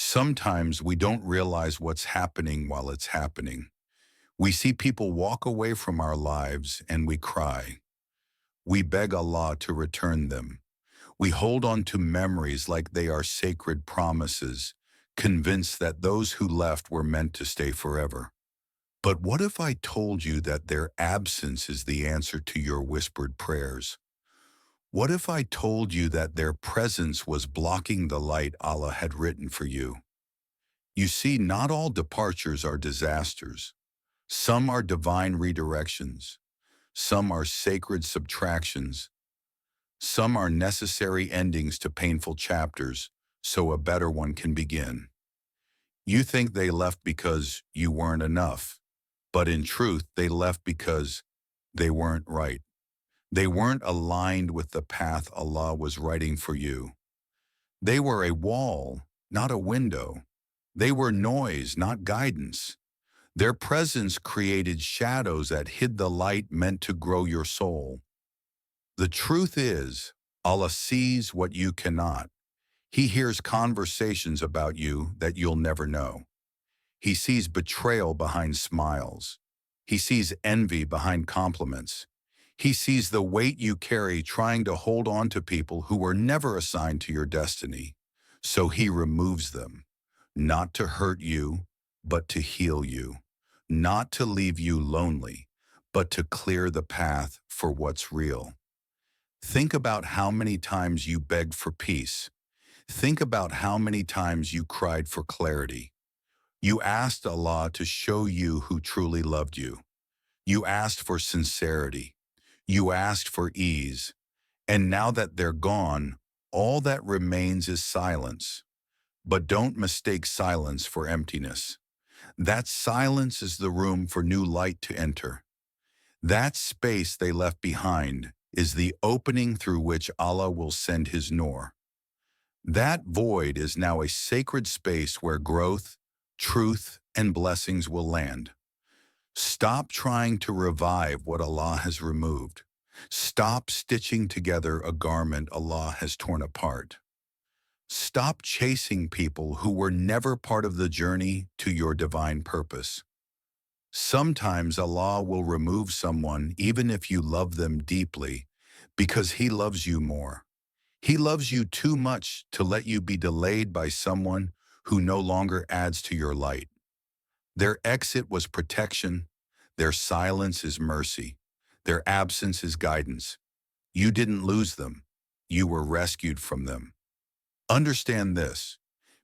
Sometimes we don't realize what's happening while it's happening. We see people walk away from our lives and we cry. We beg Allah to return them. We hold on to memories like they are sacred promises, convinced that those who left were meant to stay forever. But what if I told you that their absence is the answer to your whispered prayers? What if I told you that their presence was blocking the light Allah had written for you? You see, not all departures are disasters. Some are divine redirections. Some are sacred subtractions. Some are necessary endings to painful chapters, so a better one can begin. You think they left because you weren't enough, but in truth, they left because they weren't right. They weren't aligned with the path Allah was writing for you. They were a wall, not a window. They were noise, not guidance. Their presence created shadows that hid the light meant to grow your soul. The truth is, Allah sees what you cannot. He hears conversations about you that you'll never know. He sees betrayal behind smiles. He sees envy behind compliments. He sees the weight you carry trying to hold on to people who were never assigned to your destiny. So He removes them, not to hurt you, but to heal you, not to leave you lonely, but to clear the path for what's real. Think about how many times you begged for peace. Think about how many times you cried for clarity. You asked Allah to show you who truly loved you. You asked for sincerity. You asked for ease. And now that they're gone, all that remains is silence. But don't mistake silence for emptiness. That silence is the room for new light to enter. That space they left behind is the opening through which Allah will send His Noor. That void is now a sacred space where growth, truth, and blessings will land. Stop trying to revive what Allah has removed. Stop stitching together a garment Allah has torn apart. Stop chasing people who were never part of the journey to your divine purpose. Sometimes Allah will remove someone even if you love them deeply because He loves you more. He loves you too much to let you be delayed by someone who no longer adds to your light. Their exit was protection. Their silence is mercy. Their absence is guidance. You didn't lose them. You were rescued from them. Understand this.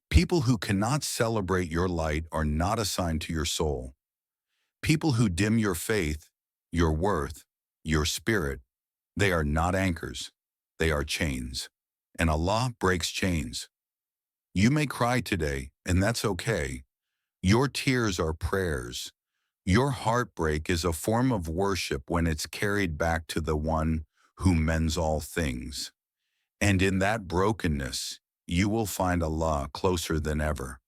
People who cannot celebrate your light are not assigned to your soul. People who dim your faith, your worth, your spirit, they are not anchors. They are chains. And Allah breaks chains. You may cry today, and that's okay. Your tears are prayers. Your heartbreak is a form of worship when it's carried back to the One who mends all things. And in that brokenness, you will find Allah closer than ever.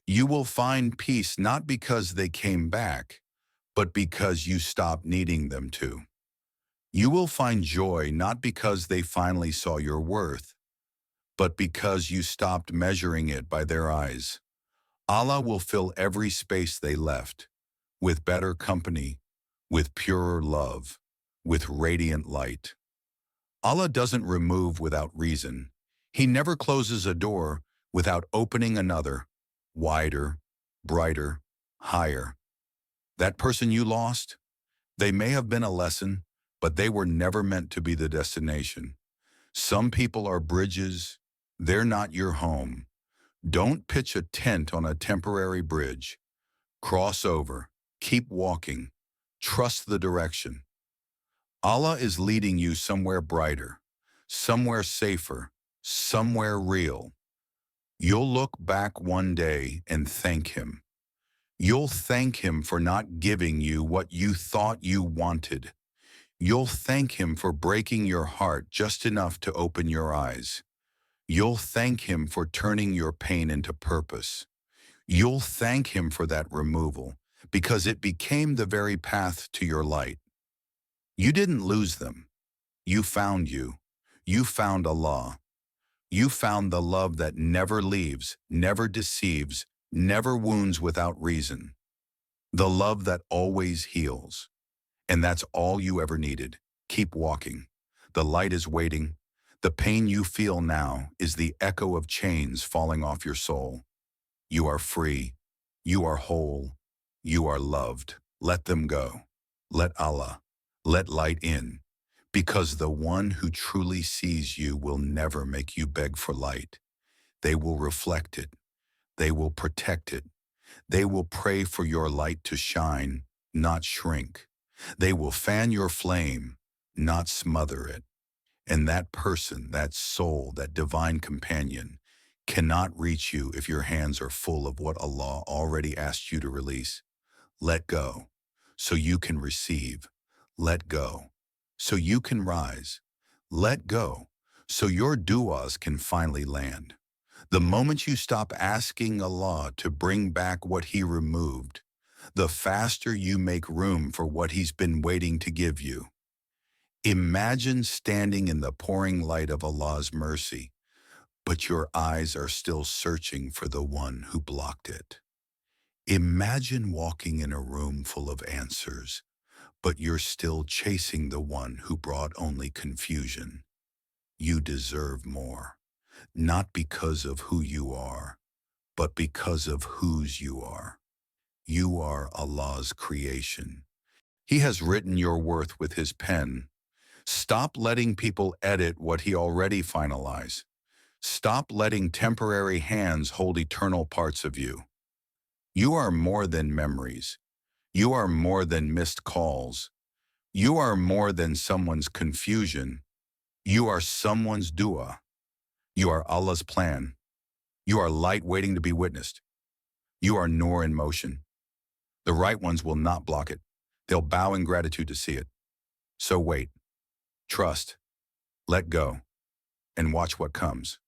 You will find peace not because they came back, but because you stopped needing them to. You will find joy not because they finally saw your worth, but because you stopped measuring it by their eyes. Allah will fill every space they left, with better company, with purer love, with radiant light. Allah doesn't remove without reason. He never closes a door without opening another, wider, brighter, higher. That person you lost, they may have been a lesson, but they were never meant to be the destination. Some people are bridges. They're not your home. Don't pitch a tent on a temporary bridge. Cross over. Keep walking. Trust the direction. Allah is leading you somewhere brighter, somewhere safer, somewhere real. You'll look back one day and thank Him. You'll thank Him for not giving you what you thought you wanted. You'll thank Him for breaking your heart just enough to open your eyes. You'll thank Him for turning your pain into purpose. You'll thank Him for that removal, because it became the very path to your light. You didn't lose them. You found you. You found Allah. You found the love that never leaves, never deceives, never wounds without reason. The love that always heals. And that's all you ever needed. Keep walking. The light is waiting. The pain you feel now is the echo of chains falling off your soul. You are free. You are whole. You are loved. Let them go. Let Allah. Let light in. Because the one who truly sees you will never make you beg for light. They will reflect it. They will protect it. They will pray for your light to shine, not shrink. They will fan your flame, not smother it. And that person, that soul, that divine companion, cannot reach you if your hands are full of what Allah already asked you to release. Let go, so you can receive. Let go, so you can rise. Let go, so your du'as can finally land. The moment you stop asking Allah to bring back what He removed, the faster you make room for what He's been waiting to give you. Imagine standing in the pouring light of Allah's mercy, but your eyes are still searching for the one who blocked it. Imagine walking in a room full of answers, but you're still chasing the one who brought only confusion. You deserve more, not because of who you are, but because of whose you are. You are Allah's creation. He has written your worth with His pen. Stop letting people edit what He already finalized. Stop letting temporary hands hold eternal parts of you. You are more than memories. You are more than missed calls. You are more than someone's confusion. You are someone's dua. You are Allah's plan. You are light waiting to be witnessed. You are Noor in motion. The right ones will not block it. They'll bow in gratitude to see it. So wait, trust, let go, and watch what comes.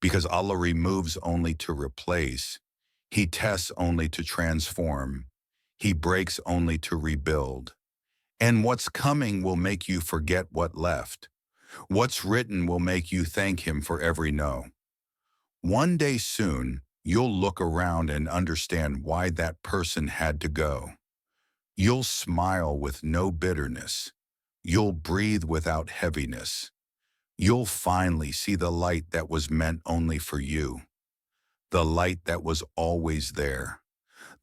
Because Allah removes only to replace. He tests only to transform. He breaks only to rebuild. And what's coming will make you forget what left. What's written will make you thank Him for every no. One day soon, you'll look around and understand why that person had to go. You'll smile with no bitterness. You'll breathe without heaviness. You'll finally see the light that was meant only for you. The light that was always there.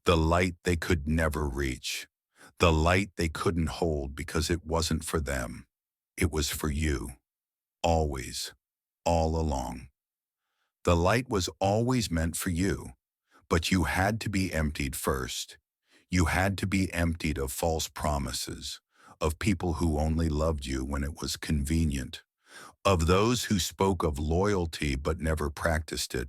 The light they could never reach. The light they couldn't hold because it wasn't for them. It was for you. Always. All along. The light was always meant for you, but you had to be emptied first. You had to be emptied of false promises, of people who only loved you when it was convenient, of those who spoke of loyalty but never practiced it.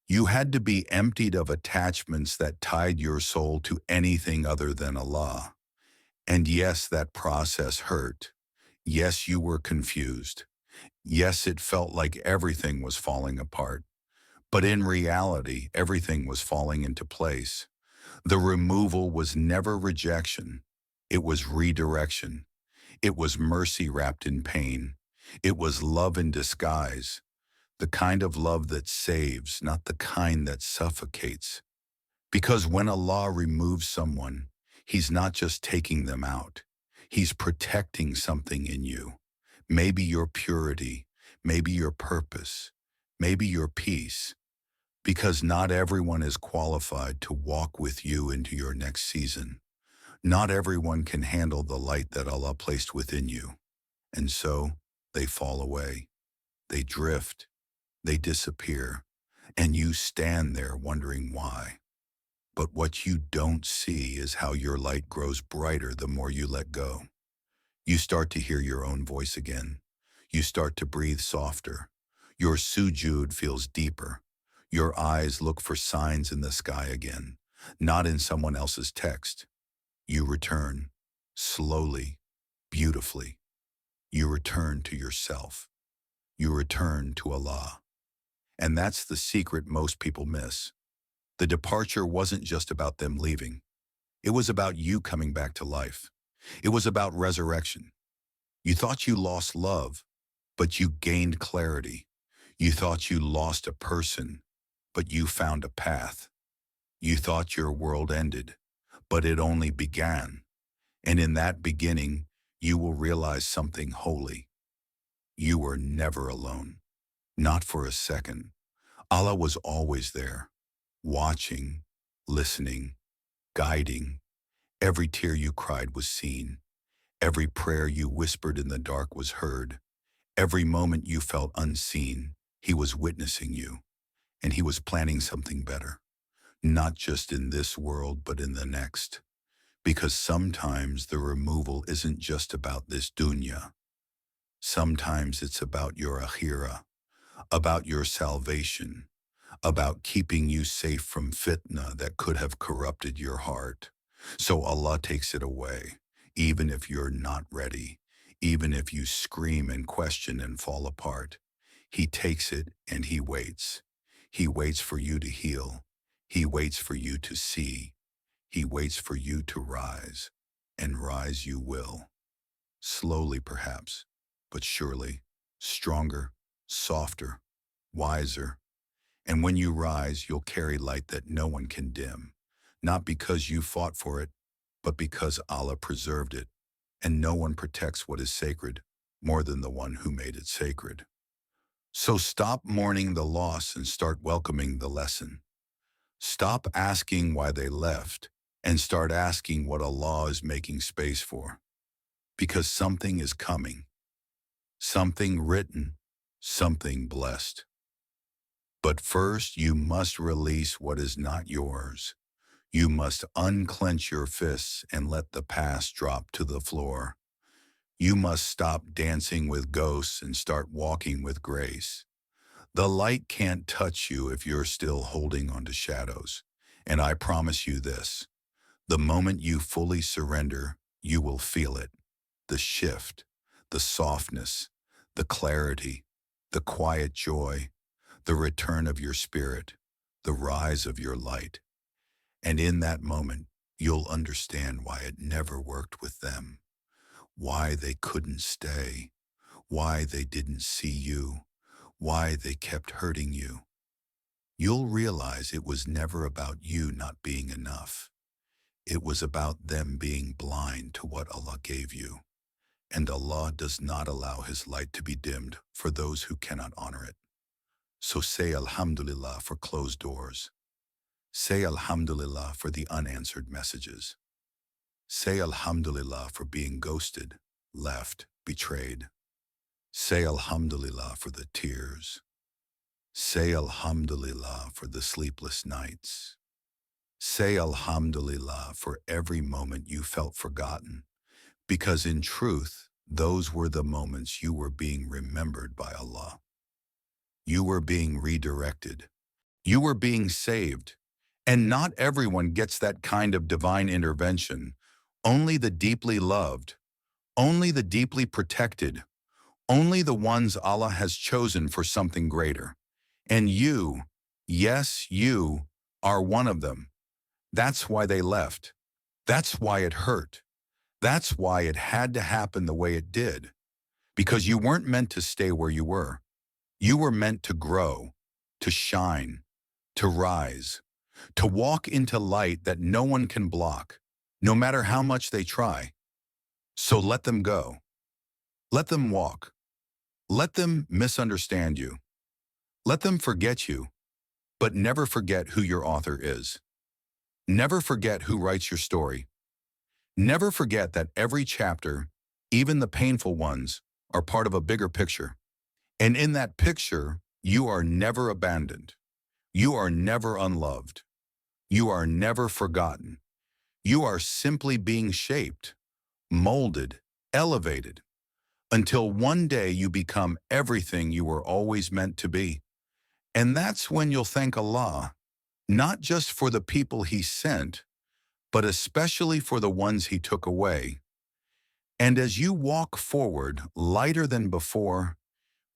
You had to be emptied of attachments that tied your soul to anything other than Allah. And yes, that process hurt. Yes, you were confused. Yes, it felt like everything was falling apart. But in reality, everything was falling into place. The removal was never rejection. It was redirection. It was mercy wrapped in pain. It was love in disguise. The kind of love that saves, not the kind that suffocates. Because when Allah removes someone, He's not just taking them out. He's protecting something in you. Maybe your purity, maybe your purpose, maybe your peace. Because not everyone is qualified to walk with you into your next season. Not everyone can handle the light that Allah placed within you. And so, they fall away. They drift. They disappear. And you stand there wondering why. But what you don't see is how your light grows brighter the more you let go. You start to hear your own voice again. You start to breathe softer. Your sujud feels deeper. Your eyes look for signs in the sky again, not in someone else's text. You return, slowly, beautifully. You return to yourself. You return to Allah. And that's the secret most people miss. The departure wasn't just about them leaving. It was about you coming back to life. It was about resurrection. You thought you lost love, but you gained clarity. You thought you lost a person, but you found a path. You thought your world ended, but it only began. And in that beginning, you will realize something holy. You were never alone. Not for a second. Allah was always there, watching, listening, guiding. Every tear you cried was seen. Every prayer you whispered in the dark was heard. Every moment you felt unseen, He was witnessing you, and He was planning something better. Not just in this world, but in the next. Because sometimes the removal isn't just about this dunya. Sometimes it's about your akhirah, about your salvation, about keeping you safe from fitna that could have corrupted your heart. So Allah takes it away, even if you're not ready, even if you scream and question and fall apart. He takes it and He waits. He waits for you to heal. He waits for you to see. He waits for you to rise, and rise you will. Slowly perhaps, but surely, stronger, softer, wiser. And when you rise, you'll carry light that no one can dim, not because you fought for it, but because Allah preserved it, and no one protects what is sacred more than the one who made it sacred. So stop mourning the loss and start welcoming the lesson. Stop asking why they left and start asking what Allah is making space for. Because something is coming, something written, something blessed. But first, you must release what is not yours. You must unclench your fists and let the past drop to the floor. You must stop dancing with ghosts and start walking with grace. The light can't touch you if you're still holding on to shadows. And I promise you this, the moment you fully surrender, you will feel it. The shift, the softness, the clarity, the quiet joy, the return of your spirit, the rise of your light. And in that moment, you'll understand why it never worked with them, why they couldn't stay, why they didn't see you, why they kept hurting you. You'll realize it was never about you not being enough. It was about them being blind to what Allah gave you. And Allah does not allow His light to be dimmed for those who cannot honor it. So say Alhamdulillah for closed doors. Say Alhamdulillah for the unanswered messages. Say Alhamdulillah for being ghosted, left, betrayed. Say Alhamdulillah for the tears. Say Alhamdulillah for the sleepless nights. Say Alhamdulillah for every moment you felt forgotten, because in truth, those were the moments you were being remembered by Allah. You were being redirected. You were being saved. And not everyone gets that kind of divine intervention. Only the deeply loved, only the deeply protected, only the ones Allah has chosen for something greater. And you, yes, you, are one of them. That's why they left. That's why it hurt. That's why it had to happen the way it did. Because you weren't meant to stay where you were. You were meant to grow, to shine, to rise, to walk into light that no one can block, no matter how much they try. So let them go. Let them walk. Let them misunderstand you. Let them forget you, but never forget who your author is. Never forget who writes your story. Never forget that every chapter, even the painful ones, are part of a bigger picture. And in that picture, you are never abandoned. You are never unloved. You are never forgotten. You are simply being shaped, molded, elevated, until one day you become everything you were always meant to be. And that's when you'll thank Allah, not just for the people He sent, but especially for the ones He took away. And as you walk forward, lighter than before,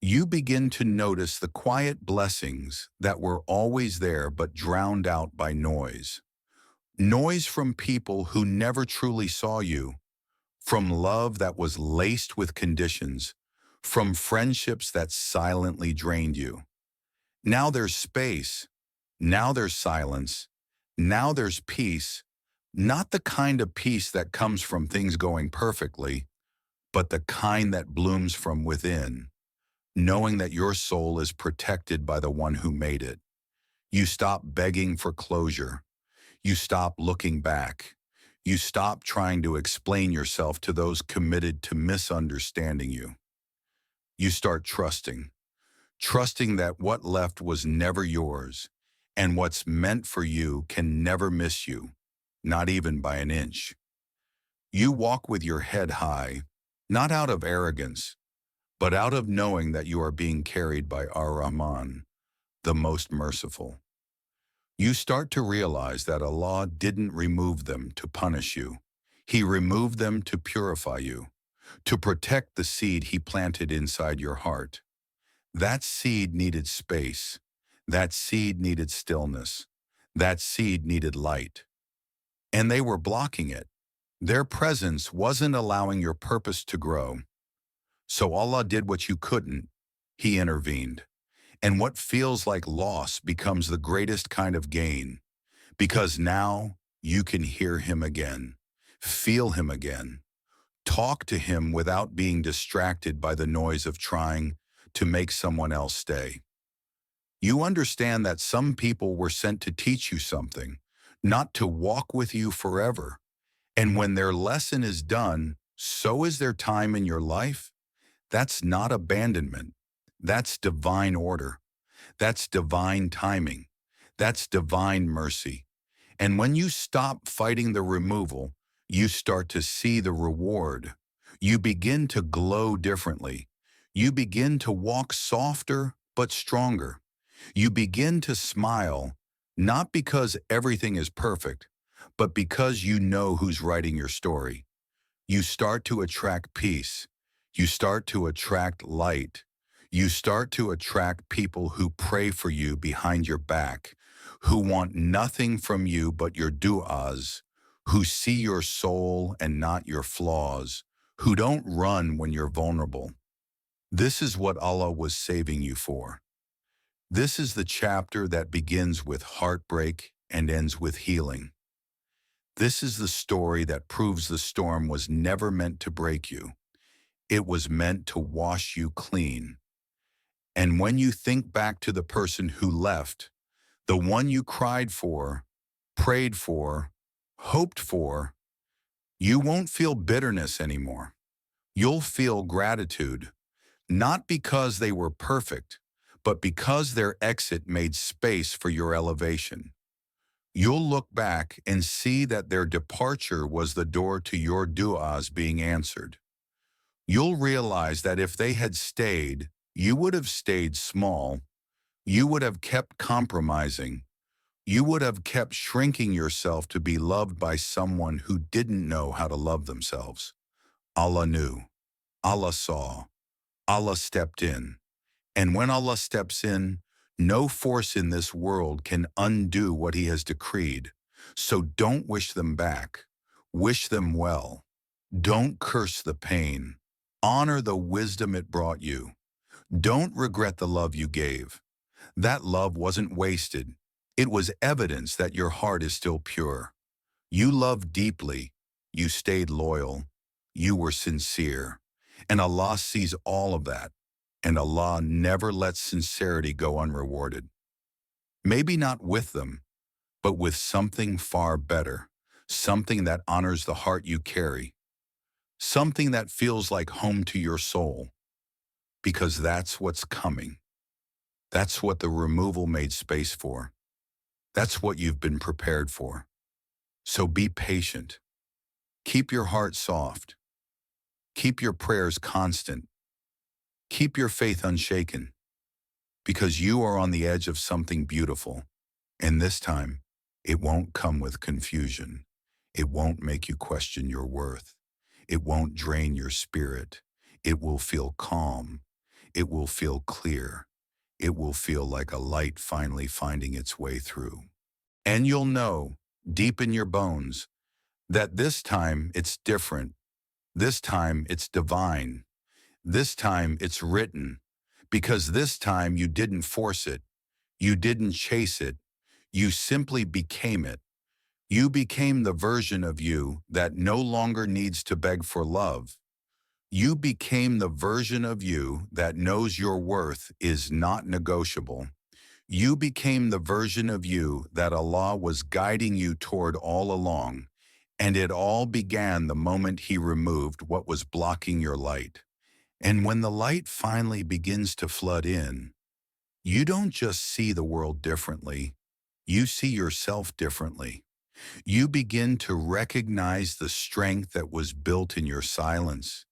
you begin to notice the quiet blessings that were always there but drowned out by noise. Noise from people who never truly saw you, from love that was laced with conditions, from friendships that silently drained you. Now there's space. Now there's silence. Now there's peace. Not the kind of peace that comes from things going perfectly, but the kind that blooms from within, knowing that your soul is protected by the one who made it. You stop begging for closure. You stop looking back. You stop trying to explain yourself to those committed to misunderstanding you. You start trusting that what left was never yours, and what's meant for you can never miss you, not even by an inch. You walk with your head high, not out of arrogance, but out of knowing that you are being carried by Ar-Rahman, the most merciful. You start to realize that Allah didn't remove them to punish you. He removed them to purify you, to protect the seed He planted inside your heart. That seed needed space. That seed needed stillness. That seed needed light. And they were blocking it. Their presence wasn't allowing your purpose to grow. So Allah did what you couldn't. He intervened. And what feels like loss becomes the greatest kind of gain, because now you can hear Him again, feel Him again, talk to Him without being distracted by the noise of trying to make someone else stay. You understand that some people were sent to teach you something, not to walk with you forever. And when their lesson is done, so is their time in your life. That's not abandonment. That's divine order. That's divine timing. That's divine mercy. And when you stop fighting the removal, you start to see the reward. You begin to glow differently. You begin to walk softer but stronger. You begin to smile, not because everything is perfect, but because you know who's writing your story. You start to attract peace. You start to attract light. You start to attract people who pray for you behind your back, who want nothing from you but your du'as, who see your soul and not your flaws, who don't run when you're vulnerable. This is what Allah was saving you for. This is the chapter that begins with heartbreak and ends with healing. This is the story that proves the storm was never meant to break you. It was meant to wash you clean. And when you think back to the person who left, the one you cried for, prayed for, hoped for, you won't feel bitterness anymore. You'll feel gratitude, not because they were perfect, but because their exit made space for your elevation. You'll look back and see that their departure was the door to your du'as being answered. You'll realize that if they had stayed, you would have stayed small. You would have kept compromising. You would have kept shrinking yourself to be loved by someone who didn't know how to love themselves. Allah knew. Allah saw. Allah stepped in. And when Allah steps in, no force in this world can undo what He has decreed. So don't wish them back. Wish them well. Don't curse the pain. Honor the wisdom it brought you. Don't regret the love you gave. That love wasn't wasted. It was evidence that your heart is still pure. You loved deeply. You stayed loyal. You were sincere. And Allah sees all of that. And Allah never lets sincerity go unrewarded. Maybe not with them, but with something far better, something that honors the heart you carry, something that feels like home to your soul, because that's what's coming. That's what the removal made space for. That's what you've been prepared for. So be patient. Keep your heart soft. Keep your prayers constant. Keep your faith unshaken, because you are on the edge of something beautiful. And this time, it won't come with confusion. It won't make you question your worth. It won't drain your spirit. It will feel calm. It will feel clear. It will feel like a light finally finding its way through. And you'll know, deep in your bones, that this time it's different. This time it's divine. This time it's written, because this time you didn't force it. You didn't chase it, you simply became it. You became the version of you that no longer needs to beg for love. You became the version of you that knows your worth is not negotiable. You became the version of you that Allah was guiding you toward all along, and it all began the moment He removed what was blocking your light. And when the light finally begins to flood in, you don't just see the world differently, you see yourself differently. You begin to recognize the strength that was built in your silence,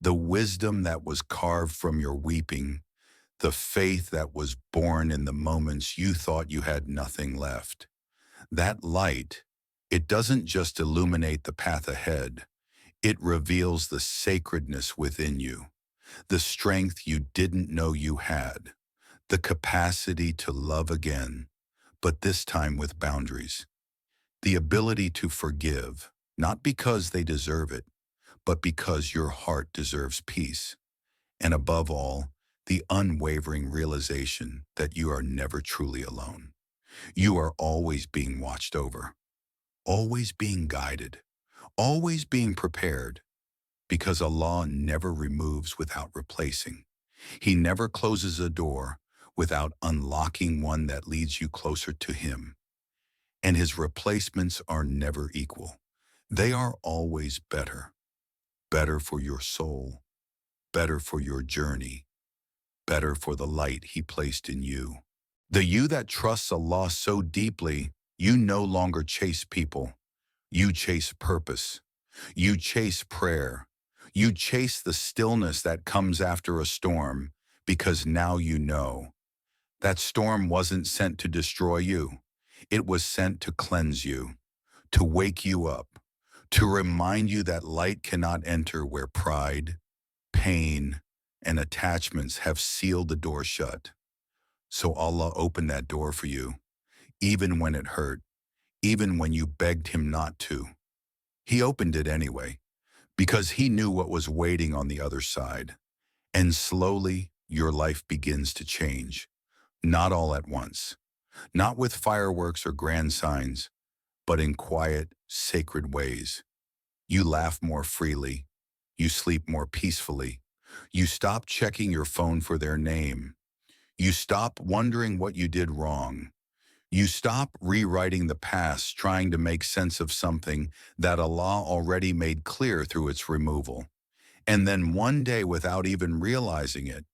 the wisdom that was carved from your weeping, the faith that was born in the moments you thought you had nothing left. That light, it doesn't just illuminate the path ahead, it reveals the sacredness within you, the strength you didn't know you had, the capacity to love again, but this time with boundaries, the ability to forgive, not because they deserve it, but because your heart deserves peace. And above all, the unwavering realization that you are never truly alone. You are always being watched over, always being guided, always being prepared, because Allah never removes without replacing. He never closes a door without unlocking one that leads you closer to Him. And His replacements are never equal. They are always better. Better for your soul, better for your journey, better for the light He placed in you. The you that trusts Allah so deeply, you no longer chase people. You chase purpose. You chase prayer. You chase the stillness that comes after a storm, because now you know. That storm wasn't sent to destroy you. It was sent to cleanse you, to wake you up, to remind you that light cannot enter where pride, pain, and attachments have sealed the door shut. So Allah opened that door for you, even when it hurt, even when you begged Him not to. He opened it anyway, because He knew what was waiting on the other side. And slowly, your life begins to change. Not all at once, not with fireworks or grand signs, but in quiet, sacred ways. You laugh more freely. You sleep more peacefully. You stop checking your phone for their name. You stop wondering what you did wrong. You stop rewriting the past, trying to make sense of something that Allah already made clear through its removal. And then one day, without even realizing it,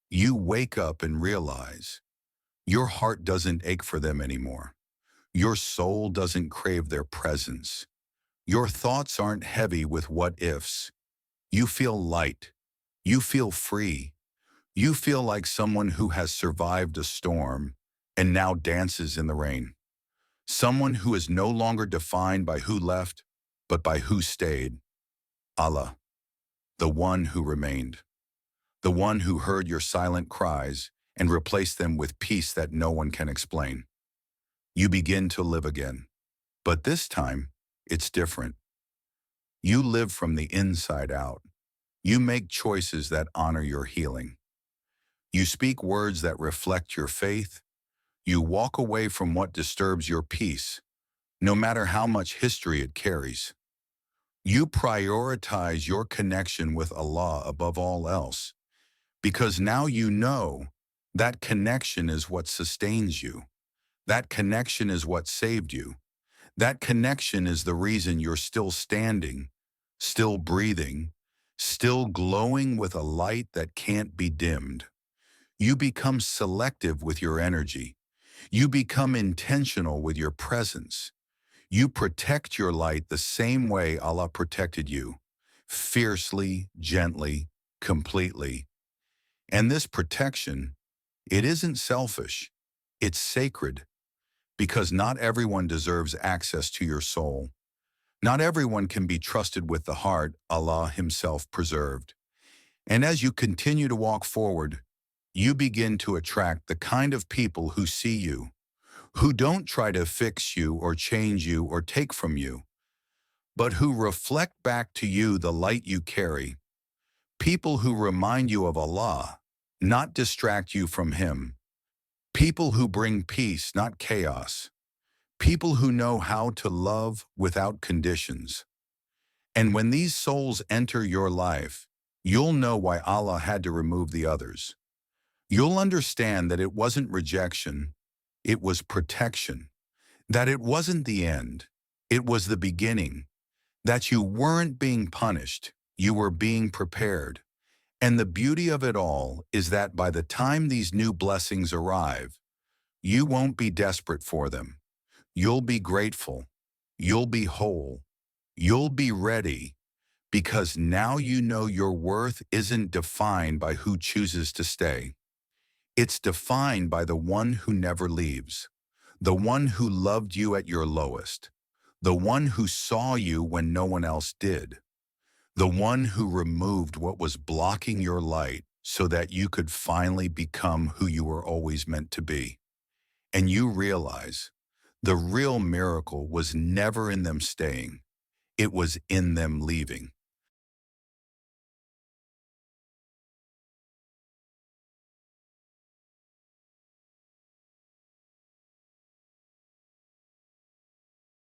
you wake up and realize your heart doesn't ache for them anymore. Your soul doesn't crave their presence. Your thoughts aren't heavy with what ifs. You feel light. You feel free. You feel like someone who has survived a storm and now dances in the rain. Someone who is no longer defined by who left, but by who stayed. Allah, the one who remained. The one who heard your silent cries and replaced them with peace that no one can explain. You begin to live again. But this time, it's different. You live from the inside out. You make choices that honor your healing. You speak words that reflect your faith. You walk away from what disturbs your peace, no matter how much history it carries. You prioritize your connection with Allah above all else, because now you know that connection is what sustains you. That connection is what saved you. That connection is the reason you're still standing, still breathing, still glowing with a light that can't be dimmed. You become selective with your energy. You become intentional with your presence. You protect your light the same way Allah protected you, fiercely, gently, completely. And this protection, it isn't selfish, it's sacred, because not everyone deserves access to your soul. Not everyone can be trusted with the heart Allah Himself preserved. And as you continue to walk forward, you begin to attract the kind of people who see you, who don't try to fix you or change you or take from you, but who reflect back to you the light you carry. People who remind you of Allah, not distract you from Him. People who bring peace, not chaos. People who know how to love without conditions. And when these souls enter your life, you'll know why Allah had to remove the others. You'll understand that it wasn't rejection, it was protection. That it wasn't the end, it was the beginning. That you weren't being punished, you were being prepared. And the beauty of it all is that by the time these new blessings arrive, you won't be desperate for them. You'll be grateful. You'll be whole. You'll be ready, because now you know your worth isn't defined by who chooses to stay. It's defined by the one who never leaves, the one who loved you at your lowest, the one who saw you when no one else did, the one who removed what was blocking your light so that you could finally become who you were always meant to be. And you realize the real miracle was never in them staying, it was in them leaving.